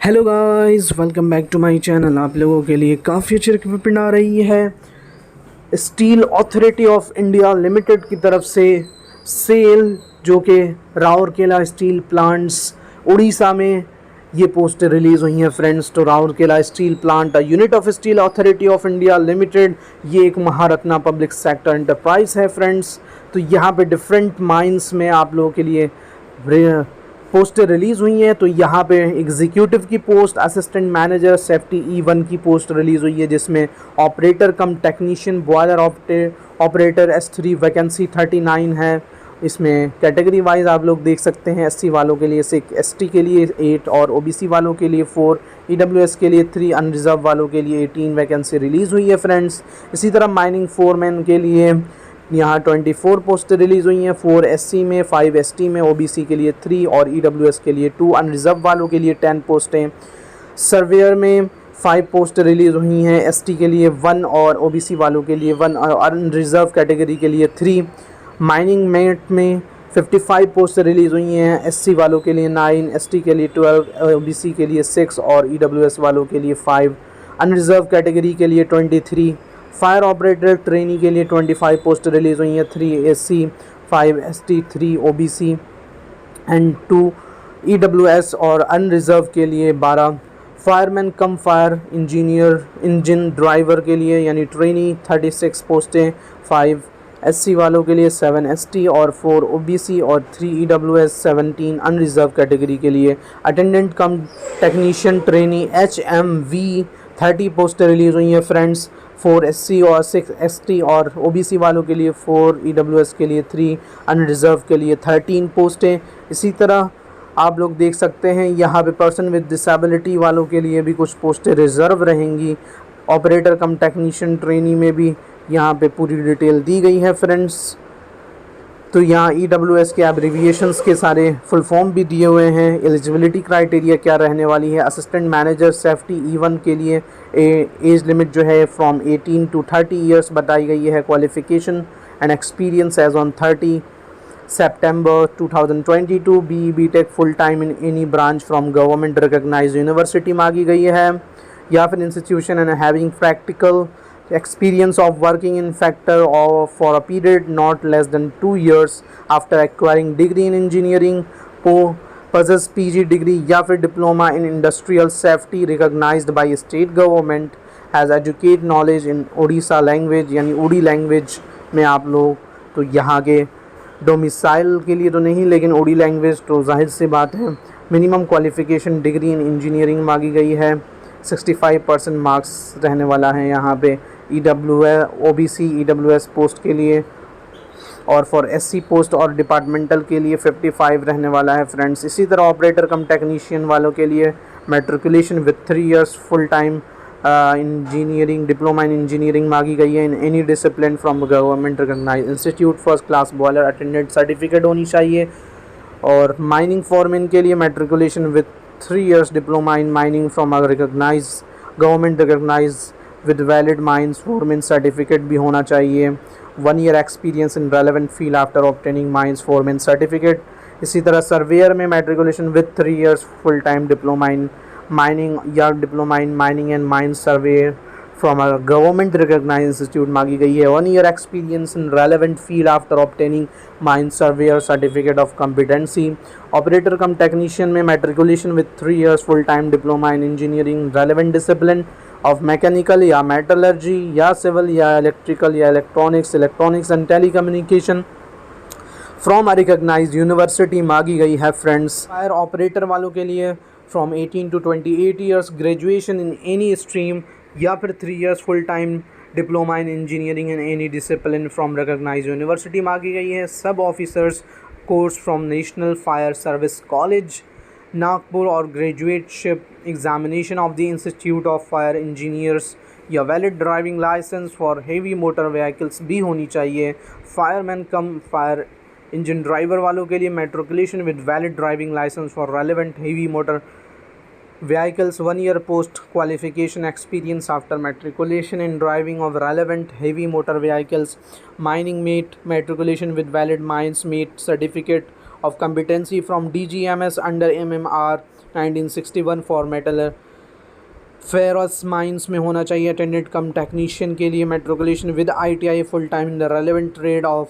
Hello guys, welcome back to my channel. आप लोगों के लिए काफ़ी अच्छी रिक्रूटमेंट आ रही है steel authority of India limited की तरफ से सेल, जो कि राउरकेला स्टील प्लांट्स उड़ीसा में ये पोस्टें रिलीज़ हुई हैं फ्रेंड्स। तो Rourkela steel plant unit of steel authority of India limited, ये एक महारत्ना पब्लिक सेक्टर एंटरप्राइज है फ्रेंड्स। तो यहाँ पे डिफरेंट माइंस में आप लोगों के लिए पोस्टें रिलीज़ हुई हैं। तो यहाँ पे एग्जीक्यूटिव की post, assistant manager safety E1 की पोस्ट रिलीज़ हुई है, जिसमें ऑपरेटर कम technician boiler operator S3 vacancy 39 है। इसमें कैटेगरी वाइज आप लोग देख सकते हैं, SC वालों के लिए 6, ST के लिए 8 और OBC वालों के लिए 4, EWS के लिए 3, अनरिजर्व वालों के लिए 18 वैकेंसी रिलीज़ हुई है फ्रेंड्स। इसी तरह माइनिंग फोरमैन के लिए यहाँ 24 पोस्ट रिलीज़ हुई हैं, 4 SC में, 5 ST में, OBC के लिए 3 और EWS के लिए 2, अनरिजर्व वालों के लिए 10 पोस्टें। सर्वेयर में 5 पोस्ट रिलीज़ हुई हैं, ST के लिए 1 और OBC वालों के लिए 1 और अनरिजर्व कैटेगरी के लिए 3। माइनिंग मेट में 55 पोस्ट रिलीज़ हुई हैं, SC वालों के लिए 9, ST के लिए 12, OBC के लिए 6 और EWS वालों के लिए 5, अनरिजर्व कैटेगरी के लिए 23। फायर ऑपरेटर ट्रेनी के लिए 25 पोस्ट रिलीज़ हुई हैं, 3 SC, 5 ST, 3 OBC and 2 EWS और अनरिजर्व के लिए 12। Fireman cum fire engineer engine driver के लिए यानी ट्रेनी 36 पोस्टें, 5 SC वालों के लिए, 7 ST और 4 OBC और 3 EWS, 17 अनरिजर्व कैटेगरी के लिए। Attendant cum technician trainee HMV 30 पोस्टें रिलीज़ हुई हैं फ्रेंड्स, 4 SC और 6 ST और OBC वालों के लिए 4, EWS के लिए 3, अनरिजर्व के लिए 13 पोस्टें। इसी तरह आप लोग देख सकते हैं यहाँ पे पर्सन विद डिसेबिलिटी वालों के लिए भी कुछ पोस्टें रिज़र्व रहेंगी। ऑपरेटर कम टेक्नीशियन ट्रेनी में भी यहाँ पे पूरी डिटेल दी गई है फ्रेंड्स। तो यहाँ EWS के एब्रीविएशंस के सारे फुल फॉर्म भी दिए हुए हैं। एलिजिबिलिटी क्राइटेरिया क्या रहने वाली है, असिस्टेंट मैनेजर सेफ्टी E1 के लिए एज लिमिट जो है फ्रॉम 18 to 30 ईयर्स बताई गई है। Qualification and experience as on 30 September 2022, BE BTech full time in any branch from government recognized university मांगी गई है, या फिर institution and having practical experience of working in factor or for a period not less than 2 years after acquiring degree in engineering, possess PG degree या फिर diploma in industrial safety recognized by state government, has educate knowledge in Odisha language यानी उड़ी language में आप लोग, तो यहाँ के डोमिसाइल के लिए तो नहीं लेकिन उड़ी लैंग्वेज तो जाहिर सी बात है। Minimum qualification degree in engineering मांगी गई है, 65% मार्क्स रहने वाला है यहाँ पे OBC EWS पोस्ट के लिए, और फॉर SC पोस्ट और डिपार्टमेंटल के लिए 55 रहने वाला है फ्रेंड्स। इसी तरह ऑपरेटर कम टेक्नीशियन वालों के लिए matriculation with 3 years full time engineering diploma in engineering मांगी गई है in any discipline from government recognize institute, first class boiler attendant certificate होनी चाहिए। और माइनिंग फॉरमैन के लिए matriculation with 3 years diploma in mining from a recognized government recognized with valid mines foreman certificate भी होना चाहिए। 1 year experience in relevant field after obtaining mines foreman certificate। इसी तरह सर्वेयर में matriculation with 3 years full time diploma in mining या diploma in mining and mine survey from a government recognized institute मांगी गई है। 1 year experience in relevant field after obtaining mine surveyor certificate of competency। Operator come technician में matriculation with 3 years full time diploma in engineering relevant discipline of mechanical या metallurgy या civil या electrical या electronics and telecommunication from a recognized university मांगी गई है friends. Fire operator वालों के लिए from 18 to 28 years, graduation in any stream या फिर 3 years full time diploma in engineering in any discipline from recognized university मांगी गई है। Sub officers course from national fire service college Nagpur और graduateship examination of the institute of fire engineers या valid driving licence for heavy motor vehicles भी होनी चाहिए। Fireman cum fire engine driver वालों के लिए matriculation with valid driving licence for relevant heavy motor vehicles, 1 year post qualification experience after matriculation in driving of relevant heavy motor vehicles, mining mate matriculation with valid mines mate certificate of competency from DGMS under MMR 1961 for metal ferrous mines में होना चाहिए। Attendant cum technician के लिए matriculation with ITI full time in the relevant trade of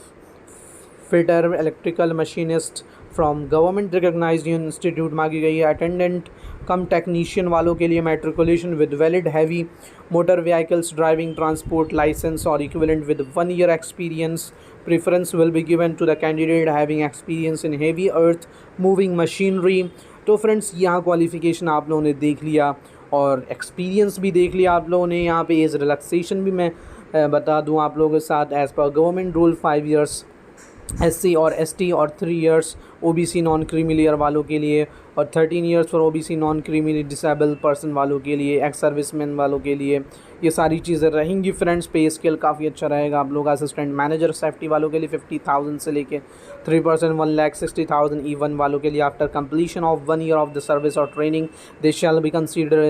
fitter electrical machinist from government recognized institute मांगी गई है। Attendant cum technician वालों के लिए matriculation with valid heavy motor vehicles driving transport licence और equivalent with 1 year experience. Preference will be given to the candidate having experience in heavy earth moving machinery. तो friends यहाँ qualification आप लोगों ने देख लिया और एक्सपीरियंस भी देख लिया आप लोगों ने। यहाँ पे एज रिलैक्सेशन भी मैं बता दूँ आप लोगों के साथ। As per government rule 5 years SC और ST और 3 years OBC non creamy layer वालों के लिए और 13 years for OBC non creamy disable person वालों के लिए, एक्स सर्विसमैन वालों के लिए ये सारी चीज़ें रहेंगी फ्रेंड्स। पे स्केल काफ़ी अच्छा रहेगा आप लोग। असिस्टेंट मैनेजर सेफ्टी वालों के लिए 50,000 से लेके 3% 1,60,000 E1 वालों के लिए after completion of 1 year of the service और training they shall be consider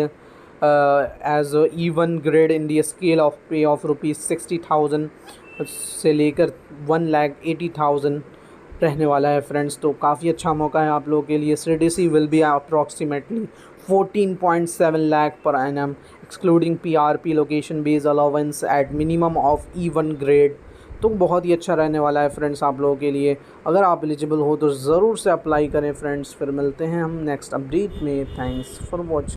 as E1 grade in the scale of pay of ₹60,000 से लेकर 1,80,000 रहने वाला है फ्रेंड्स। तो काफ़ी अच्छा मौका है आप लोगों के लिए। CDC will be approximately 14.7 lakh पर annum excluding PRP location based allowance at minimum of E1 grade. तो बहुत ही अच्छा रहने वाला है फ्रेंड्स आप लोगों के लिए। अगर आप एलिजिबल हो तो ज़रूर से अप्लाई करें फ्रेंड्स। फिर मिलते हैं हम नेक्स्ट अपडेट में। Thanks for watching.